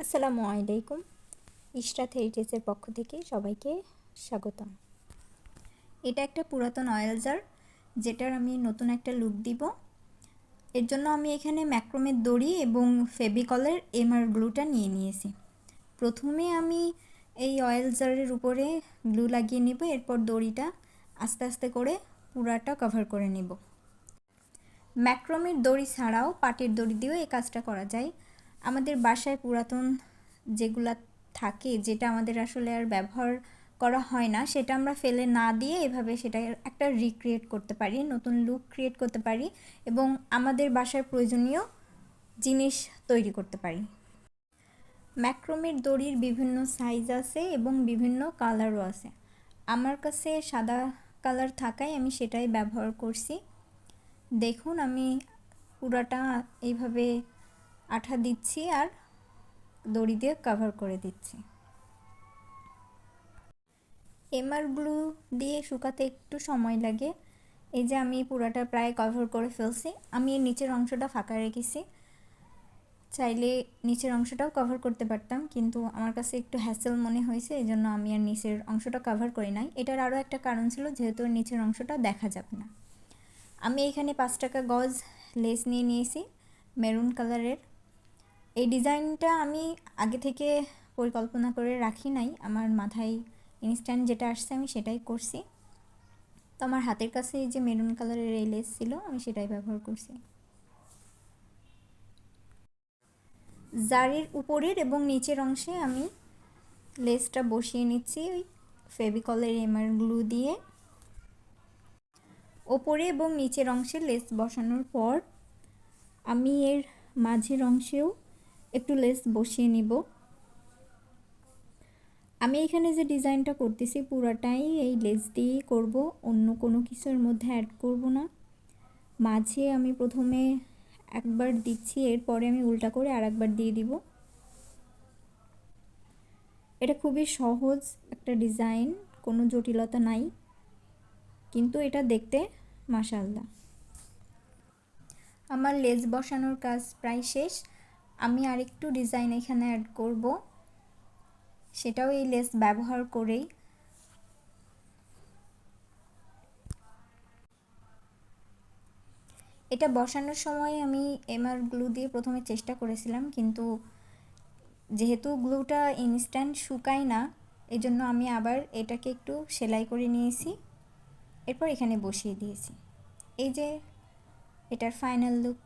আসসালামু আলাইকুম। ইশরাত হেরিটেজের পক্ষ থেকে সবাইকে স্বাগতম। এটা একটা পুরাতন অয়েল জার, যেটার আমি নতুন একটা লুক দিব। এর জন্য আমি এখানে ম্যাক্রোমের দড়ি এবং ফেভিকলের এমআর গ্লুটা নিয়ে নিয়েছি। প্রথমে আমি এই অয়েল জারের উপরে গ্লু লাগিয়ে নেব, এরপর দড়িটা আস্তে আস্তে করে পুরাটা কভার করে নেব। ম্যাক্রোমের দড়ি ছাড়াও পাটের দড়ি দিয়েও এই কাজটা করা যায়। আমাদের বাসায় পুরাতন যেগুলা থাকে, যেটা আমাদের আসলে আর ব্যবহার করা হয় না, সেটা আমরা ফেলে না দিয়ে এভাবে সেটা একটা রিক্রিয়েট করতে পারি, নতুন লুক ক্রিয়েট করতে পারি এবং আমাদের বাসায় প্রয়োজনীয় জিনিস তৈরি করতে পারি। ম্যাক্রোমের দড়ির বিভিন্ন সাইজ আছে এবং বিভিন্ন কালারও আছে। আমার কাছে সাদা কালার থাকায় আমি সেটাই ব্যবহার করছি। দেখুন, আমি পুরাটা এইভাবে আঠা দিচ্ছি আর দড়ি দিয়ে কভার করে দিচ্ছি। এমআর গ্লু দিয়ে শুকাতে একটু সময় লাগে। এই যে আমি পুরাটা প্রায় কভার করে ফেলছি। আমি এর নিচের অংশটা ফাঁকা রেখেছি, চাইলে নিচের অংশটাও কভার করতে পারতাম, কিন্তু আমার কাছে একটু হ্যাসেল মনে হয়েছে, এই জন্য আমি আর নিচের অংশটা কভার করি নাই। এটার আরও একটা কারণ ছিল, যেহেতু নিচের অংশটা দেখা যাবে না। আমি এখানে 5 টাকা গজ লেস নিয়ে নিয়েছি মেরুন কালারের। এই ডিজাইনটা আমি আগে থেকে পরিকল্পনা করে রাখি নাই, আমার মাথায় ইনস্ট্যান্ট যেটা আসছে আমি সেটাই করছি। তো আমার হাতের কাছে এই যে মেরুন কালারের এই লেস ছিল, আমি সেটাই ব্যবহার করছি। জারির উপরের এবং নিচের অংশে আমি লেসটা বসিয়ে নিচ্ছি ওই ফেভিকলের এমআর গ্লু দিয়ে। ওপরে এবং নিচের অংশে লেস বসানোর পর আমি এর মাঝের অংশেও একটু লেস বসিয়ে নিব। আমি এখানে যে ডিজাইনটা করতেছি পুরাটাই এই লেস দিয়েই করব, অন্য কোনো কিছুর মধ্যে অ্যাড করব না। মাঝে আমি প্রথমে একবার দিচ্ছি, এরপরে আমি উল্টা করে আরেকবার দিয়ে দিব। এটা খুবই সহজ একটা ডিজাইন, কোনো জটিলতা নাই, কিন্তু এটা দেখতে মাশাআল্লাহ। আমার লেস বসানোর কাজ প্রায় শেষ। আমি আরেকটু ডিজাইন এখানে অ্যাড করব, সেটাও এই লেস ব্যবহার করেই। এটা বসানোর সময় আমি এমআর গ্লু দিয়ে প্রথমে চেষ্টা করেছিলাম, কিন্তু যেহেতু গ্লুটা ইনস্ট্যান্ট শুকায় না, এজন্য আমি আবার এটাকে একটু সেলাই করে নিয়েছি, এরপর এখানে বসিয়ে দিয়েছি। এই যে এটার ফাইনাল লুক।